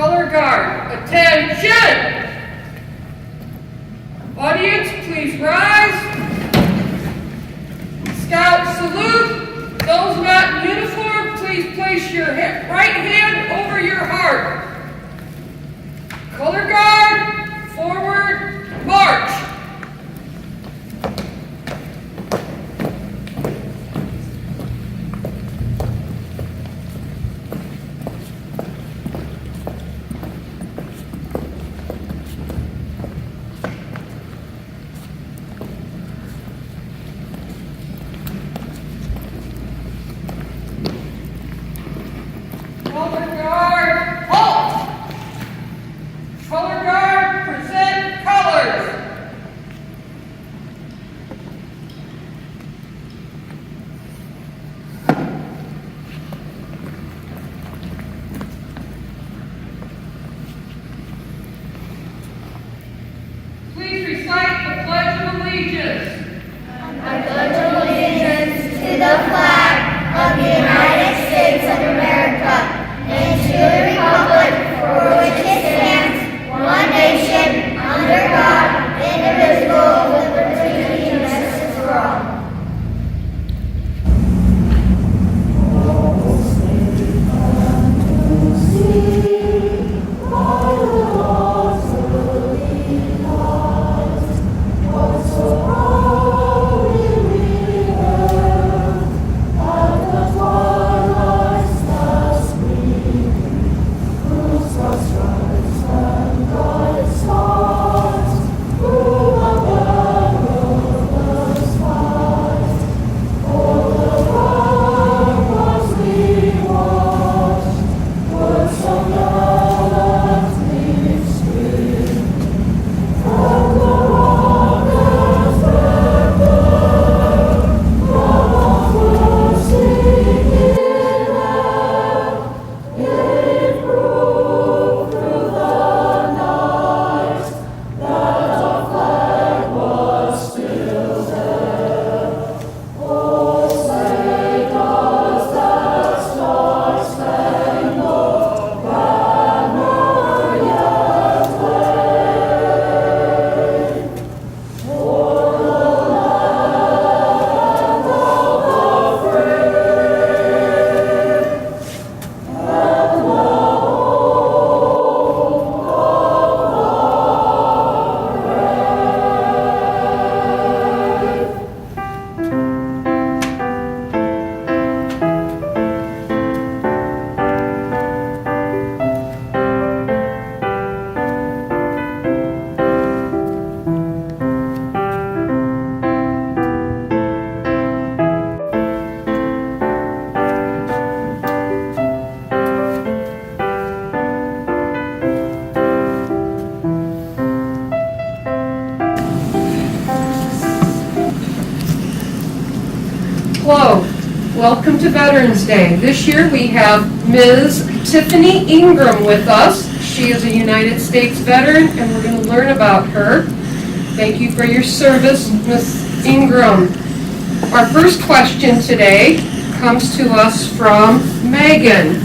Color guard, attention! Audience, please rise. Scout salute. Those not in uniform, please place your right hand over your heart. Color guard, forward, march. Color guard, halt! Color guard, present colors. Please recite the Pledge of Allegiance. I pledge allegiance to the flag of the United States of America and to the republic for which it stands, one nation, under God, indivisible, with liberty and justice for all. Hello, welcome to Veterans Day. This year we have Ms. Tiffany Ingram with us. She is a United States veteran and we're going to learn about her. Thank you for your service, Ms. Ingram. Our first question today comes to us from Megan.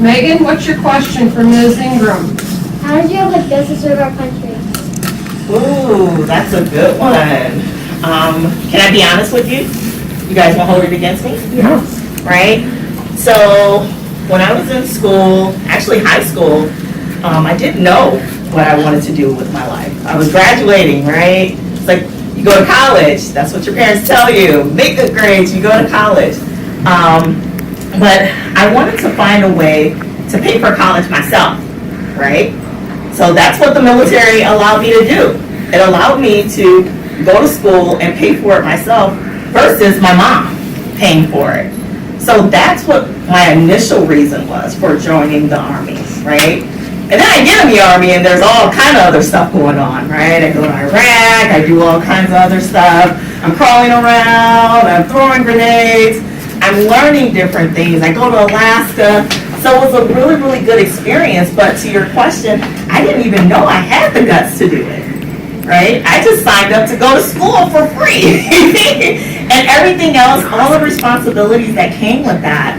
Megan, what's your question for Ms. Ingram? How did you have the guts to serve our country? Ooh, that's a good one. Can I be honest with you? You guys won't hold it against me? Yes. Right? So, when I was in school, actually high school, I didn't know what I wanted to do with my life. I was graduating, right? It's like, you go to college, that's what your parents tell you. Make good grades, you go to college. But I wanted to find a way to pay for college myself, right? So that's what the military allowed me to do. It allowed me to go to school and pay for it myself versus my mom paying for it. So that's what my initial reason was for joining the Army, right? And then I get in the Army and there's all kind of other stuff going on, right? I go to Iraq, I do all kinds of other stuff. I'm crawling around, I'm throwing grenades, I'm learning different things. I go to Alaska. So it was a really, really good experience. But to your question, I didn't even know I had the guts to do it. Right? I just signed up to go to school for free. And everything else, all the responsibilities that came with that,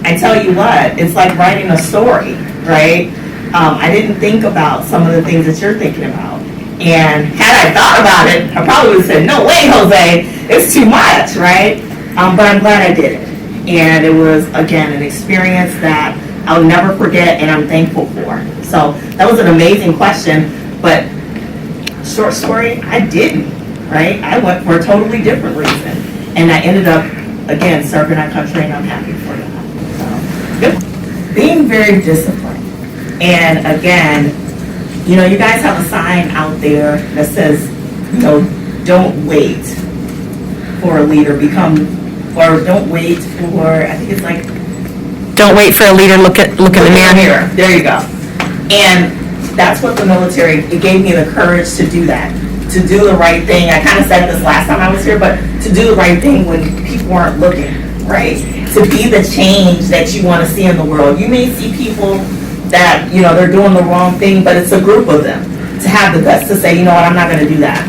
I tell you what, it's like writing a story, right? I didn't think about some of the things that you're thinking about. And had I thought about it, I probably would have said, no way, Jose, it's too much, right? But I'm glad I did it. And it was, again, an experience that I'll never forget and I'm thankful for. So that was an amazing question, but short story, I didn't, right? I went for a totally different reason. And I ended up, again, serving our country, and I'm happy for that. So, good. Being very disciplined. And again, you know, you guys have a sign out there that says, you know, don't wait for a leader, or don't wait for, I think it's like, Don't wait for a leader, look in the mirror. There you go. And that's what the military, it gave me the courage to do that, to do the right thing. I kind of said this last time I was here, but to do the right thing when people aren't looking, right? To be the change that you want to see in the world. You may see people that, you know, they're doing the wrong thing, but it's a group of them. To have the guts to say, you know what, I'm not going to do that.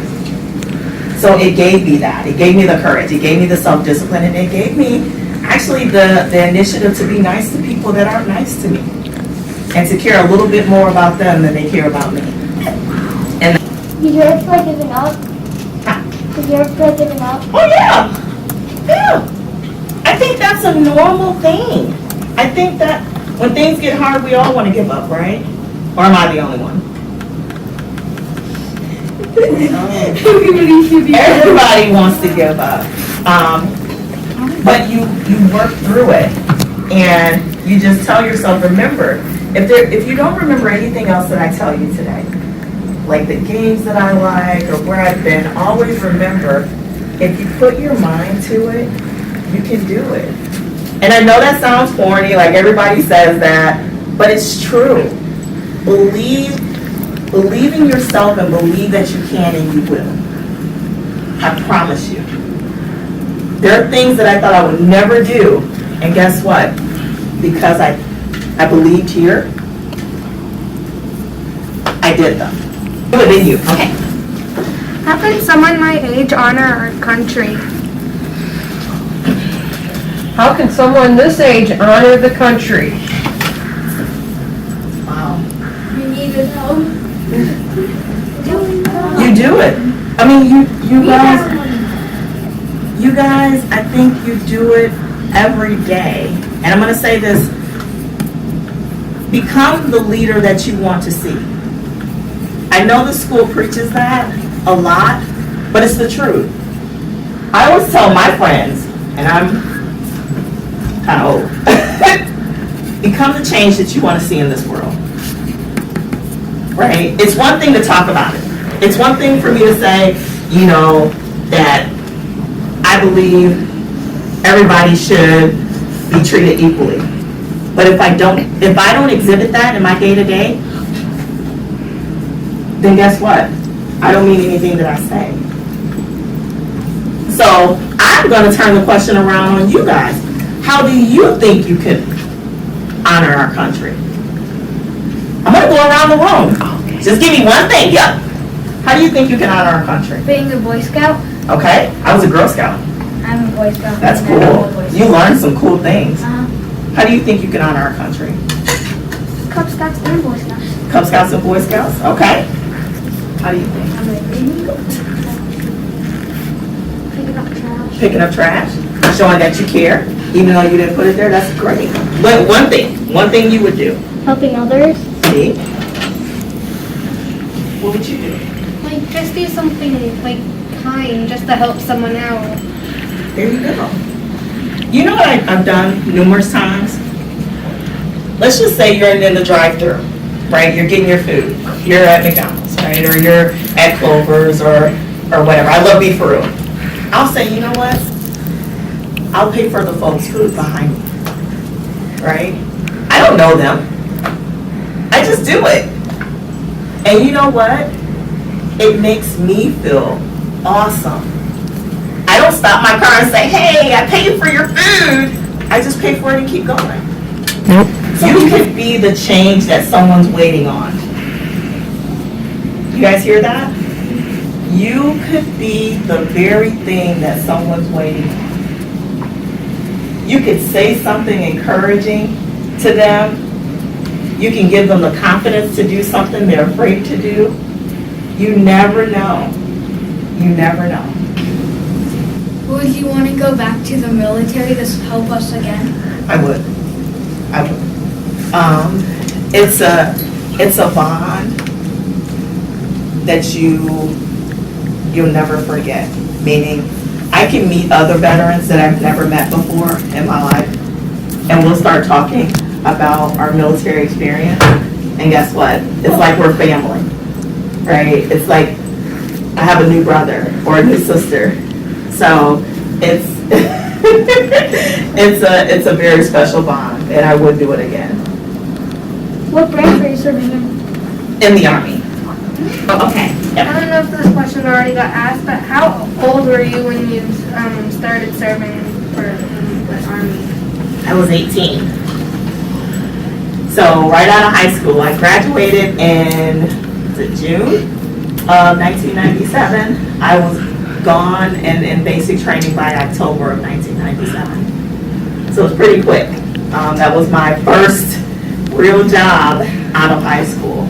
So it gave me that. It gave me the courage. It gave me the self-discipline, and it gave me actually the initiative to be nice to people that aren't nice to me, and to care a little bit more about them than they care about me. And Did you ever feel giving up? Did you ever feel giving up? oh yeah, yeah. I think that's a normal thing. I think that when things get hard, we all want to give up, right? Or am I the only one? Everybody wants to give up. But you work through it, and you just tell yourself, remember, if you don't remember anything else that I tell you today, like the games that I like or where I've been, always remember, if you put your mind to it, you can do it. And I know that sounds corny, like everybody says that, but it's true. Believe in yourself and believe that you can and you will. I promise you. There are things that I thought I would never do, and guess what? Because I believed here, I did them. What did you? Okay. How can someone my age honor our country? How can someone this age honor the country? Wow. You needed help. You do it. I mean, you guys, I think you do it every day. And I'm going to say this, become the leader that you want to see. I know the school preaches that a lot, but it's the truth. I always tell my friends, and I'm kind of old, become the change that you want to see in this world. Right? It's one thing to talk about it. It's one thing for me to say, you know, that I believe everybody should be treated equally. But if I don't exhibit that in my day-to-day, then guess what? I don't mean anything that I say. So I'm going to turn the question around on you guys. How do you think you could honor our country? I'm going to go around the room. Just give me one thing. Yep. How do you think you can honor our country? Being a Boy Scout? Okay. I was a Girl Scout. I'm a Boy Scout. That's And I'm a Boy cool. Scout. You learned some cool things. Uh-huh. How do you think you can honor our country? Cub Scouts and Boy Scouts. Cub Scouts and Boy Scouts? Okay. How do you think? I'm a baby. Picking up trash. Picking up trash? Showing that you care, even though you didn't put it there? That's great. But one thing you would do. Helping others. See? What would you do? Like, just do something, like, kind, just to help someone out. There you go. You know what I've done numerous times? Let's just say you're in the drive-thru, right? You're getting your food. You're at McDonald's, right? Or you're at Clover's or whatever. I love Beefaroo. I'll say, you know what? I'll pay for the folks' food behind me, right? I don't know them. I just do it. And you know what? It makes me feel awesome. I don't stop my car and say, hey, I paid for your food. I just pay for it and keep going. Nope. You could be the change that someone's waiting on. You guys hear that? You could be the very thing that someone's waiting on. you could say something encouraging to them. You can give them the confidence to do something they're afraid to do. You never know. You never know. Would you want to go back to the military to help us again? I would. I would. It's a bond that you'll never forget. Meaning, I can meet other veterans that I've never met before in my life, and we'll start talking about our military experience. And guess what? It's like we're family, right? It's like I have a new brother or a new sister. So it's it's a very special bond, and I would do it again. What branch are you serving in? In the Army. Okay. I don't know if this question already got asked, but how old were you when you started serving for the Army? I was 18. So right out of high school, I graduated in June of 1997. I was gone and in basic training by October of 1997. So it was pretty quick. That was my first real job out of high school.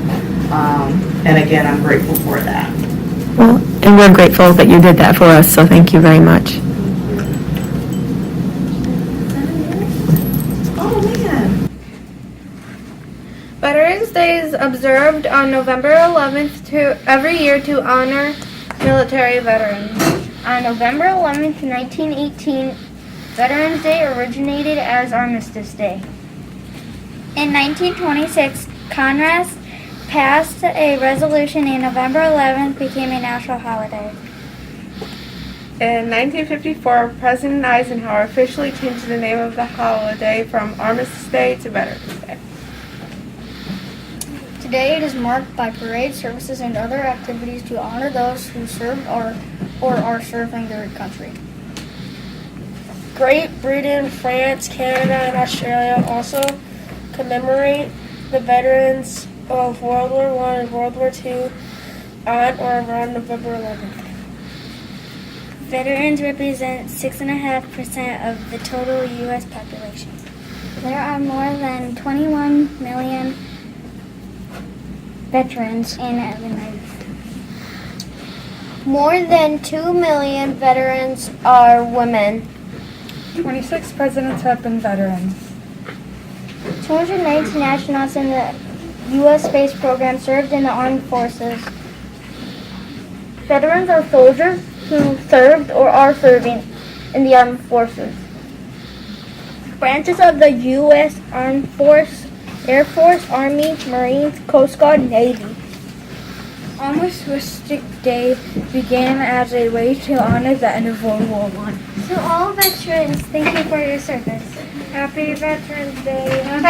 And again, I'm grateful for that. Well, and we're grateful that you did that for us, so thank you very much. Oh, man. Veterans Day is observed on November 11th every year to honor military veterans. On November 11th, 1918, Veterans Day originated as Armistice Day. In 1926, Congress passed a resolution and November 11th became a national holiday. In 1954, President Eisenhower officially changed the name of the holiday from Armistice Day to Veterans Day. Today it is marked by parade services and other activities to honor those who served or are serving their country. Great Britain, France, Canada, and Australia also commemorate the veterans of World War I and World War II on or around November 11th. Veterans represent 6.5% of the total U.S. population. There are more than 21 million veterans in the United States. More than 2 million veterans are women. 26 presidents have been veterans. 219 astronauts in the U.S. space program served in the armed forces. Veterans are soldiers who served or are serving in the armed forces. Branches of the U.S. Armed Force: Air Force, Army, Marines, Coast Guard, Navy. Armistice Day began as a way to honor the end of World War I. To all veterans, thank you for your service. Happy Veterans Day! Happy